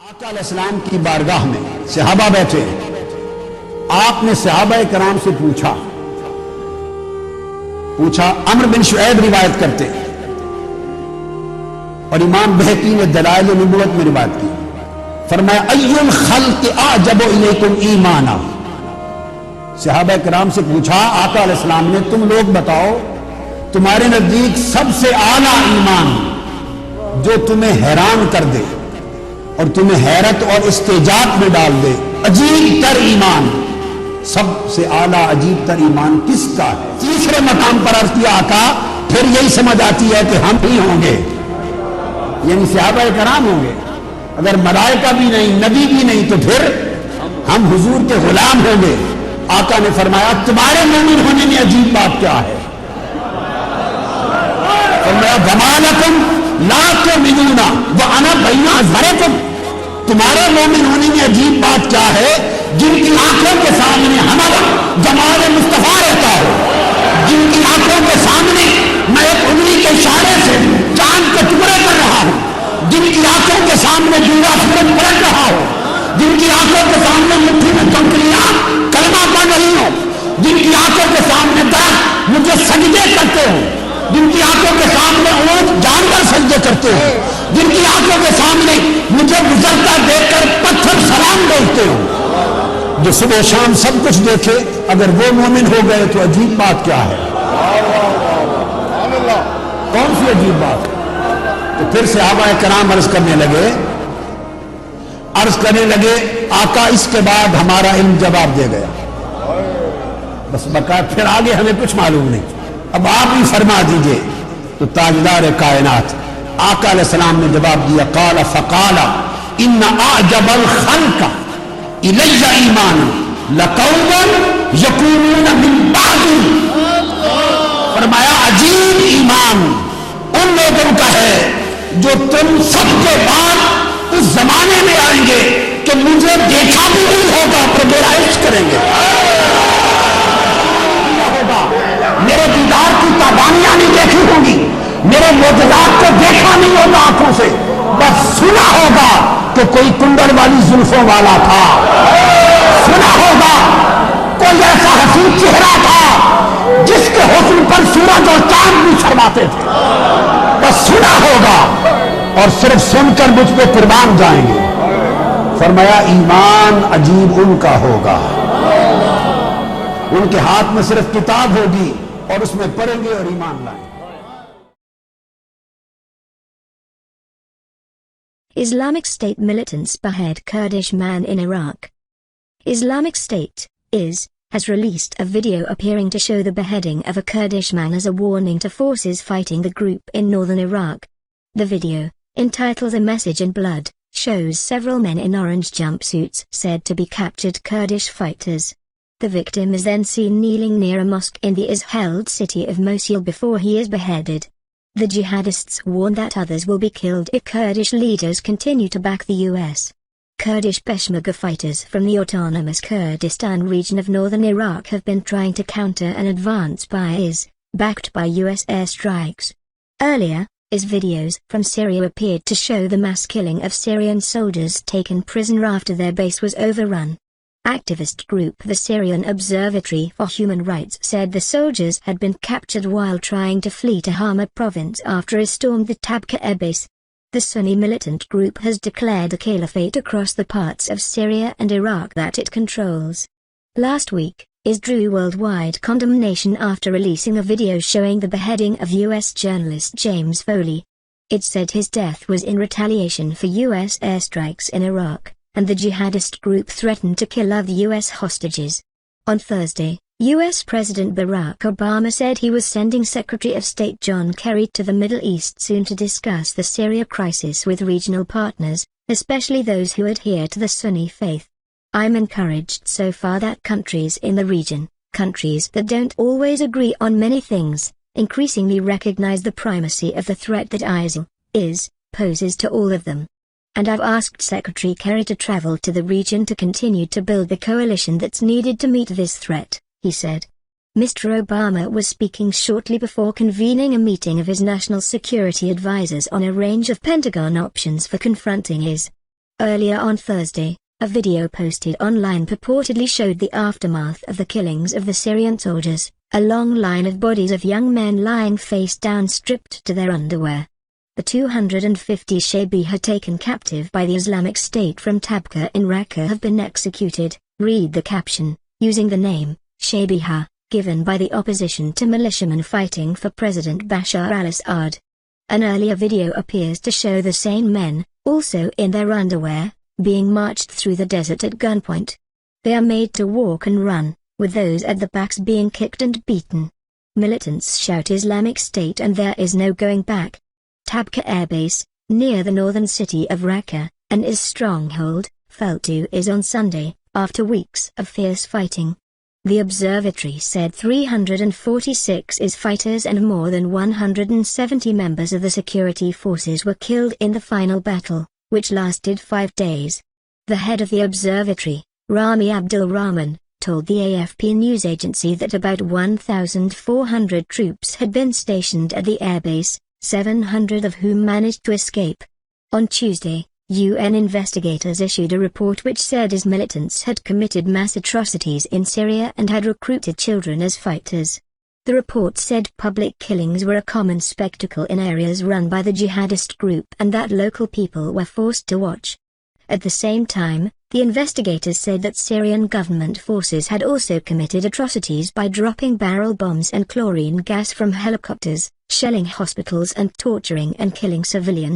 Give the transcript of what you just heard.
आका अलैहिस्सलाम की बारगाह में सहाबा बैठे, आपने सहाबा कराम से पूछा अम्र बिन शुऐब रिवायत करते और इमाम बहकी ने दलाइल नबुव्वत में रिवायत की। फरमाया अय्युल खल्क़ अअजबु इलैकुम ईमाना। सहाबा कराम से पूछा आका अलैहिस्सलाम ने, तुम लोग बताओ तुम्हारे नजदीक सबसे आला ईमान जो तुम्हें हैरान कर दे और तुम्हें हैरत और इस्तेजाब में डाल दे, अजीब तर ईमान, सबसे आला अजीब तर ईमान किसका है? तीसरे मकाम पर अर्ज किया आका, फिर यही समझ आती है कि हम ही होंगे, यानी सहाबा कराम होंगे। अगर मलाइका भी नहीं, नबी भी नहीं, तो फिर हम हुजूर के गुलाम होंगे। आका ने फरमाया तुम्हारे मोमिन होने में अजीब बात क्या है? फरमाया जमालकुम ला तुमिनूना व अना बैना अज़हरिकुम। तुम्हारे मोमिन होने में अजीब बात क्या है? जिनकी आंखों के सामने हमारा जमाल मुस्तफा रहता हो, जिनकी आंखों के सामने मैं एक उंगली के इशारे से चांद के टुकड़े कर रहा हूं, जिनकी आंखों के सामने दूरा सूरज पलट रहा हो, जिनकी आंखों के सामने मुट्ठी में कंकरियां कलमा पढ़ रही हो, जिनकी आंखों के सामने दरख्त मुझे सजदे करते हो, जिनकी आंखों के सामने ऊंट जानवर सजदे करते हो, जिनकी आंखों के सामने मुझे गुजरता देखकर पत्थर सलाम भेजते हो, जो सुबह शाम सब कुछ देखे, अगर वो मोमिन हो गए तो अजीब बात क्या है? कौन सी अजीब बात? तो फिर सहाबा कराम अर्ज करने लगे आका इसके बाद हमारा इल्म जवाब दे गया, बस बका फिर आगे हमें कुछ मालूम नहीं, अब आप ही फरमा दीजिए। तो ताजदार कायनात आका अलैहिस्सलाम ने जवाब दिया, काला फकाला इन्ना अअजबल खल्क़ इलैया ईमान लकौमुन यकूनून मिन बादी। फरमाया अजीब ईमान उन लोगों का है जो तुम सबके बाद उस जमाने में आएंगे कि मुझे देखा भी नहीं होगा पर मेरा इश्क करेंगे, मेरे दीदार की ताबानियां नहीं देखी होंगी, मेरे मोजज़ात को देखा नहीं होगा आंखों से, बस सुना होगा कि कोई कुंडल वाली जुल्फों वाला था, सुना होगा कोई ऐसा हसीन चेहरा था जिसके हुस्न पर सूरज और चांद भी शर्माते थे, बस सुना होगा और सिर्फ सुनकर मुझ पे कुर्बान जाएंगे। फरमाया ईमान अजीब उनका होगा, उनके हाथ में सिर्फ किताब होगी और उसमें पढ़ेंगे और ईमान लाएंगे। Islamic State militants behead Kurdish man in Iraq. Islamic State, IS, has released a video appearing to show the beheading of a Kurdish man as a warning to forces fighting the group in northern Iraq. The video, entitled A Message in Blood, shows several men in orange jumpsuits said to be captured Kurdish fighters. The victim is then seen kneeling near a mosque in the IS-held city of Mosul before he is beheaded. The jihadists warn that others will be killed if Kurdish leaders continue to back the U.S. Kurdish Peshmerga fighters from the autonomous Kurdistan region of northern Iraq have been trying to counter an advance by IS, backed by U.S. airstrikes. Earlier, IS videos from Syria appeared to show the mass killing of Syrian soldiers taken prisoner after their base was overrun. Activist group the Syrian Observatory for Human Rights said the soldiers had been captured while trying to flee to Hama province after it stormed the Tabqa air base. The Sunni militant group has declared a caliphate across the parts of Syria and Iraq that it controls. Last week, IS drew worldwide condemnation after releasing a video showing the beheading of U.S. journalist James Foley. It said his death was in retaliation for U.S. airstrikes in Iraq, and the jihadist group threatened to kill other U.S. hostages. On Thursday, U.S. President Barack Obama said he was sending Secretary of State John Kerry to the Middle East soon to discuss the Syria crisis with regional partners, especially those who adhere to the Sunni faith. I'm encouraged so far that countries in the region, countries that don't always agree on many things, increasingly recognize the primacy of the threat that IS poses to all of them. And I've asked Secretary Kerry to travel to the region to continue to build the coalition that's needed to meet this threat, he said. Mr. Obama was speaking shortly before convening a meeting of his national security advisors on a range of Pentagon options for confronting IS. Earlier on Thursday, a video posted online purportedly showed the aftermath of the killings of the Syrian soldiers, a long line of bodies of young men lying face down stripped to their underwear. The 250 Shabiha taken captive by the Islamic State from Tabqa in Raqqa have been executed, read the caption, using the name, Shabiha, given by the opposition to militiamen fighting for President Bashar al-Assad. An earlier video appears to show the same men, also in their underwear, being marched through the desert at gunpoint. They are made to walk and run, with those at the backs being kicked and beaten. Militants shout Islamic State and there is no going back. Tabqa Air Base, near the northern city of Raqqa, and IS stronghold, fell to is on Sunday, after weeks of fierce fighting. The observatory said 346 IS fighters and more than 170 members of the security forces were killed in the final battle, which lasted 5 days. The head of the observatory, Rami Abdul Rahman, told the AFP news agency that about 1,400 troops had been stationed at the airbase, 700 of whom managed to escape. On Tuesday, UN investigators issued a report which said IS militants had committed mass atrocities in Syria and had recruited children as fighters. The report said public killings were a common spectacle in areas run by the jihadist group and that local people were forced to watch. At the same time, the investigators said that Syrian government forces had also committed atrocities by dropping barrel bombs and chlorine gas from helicopters, shelling hospitals and torturing and killing civilians.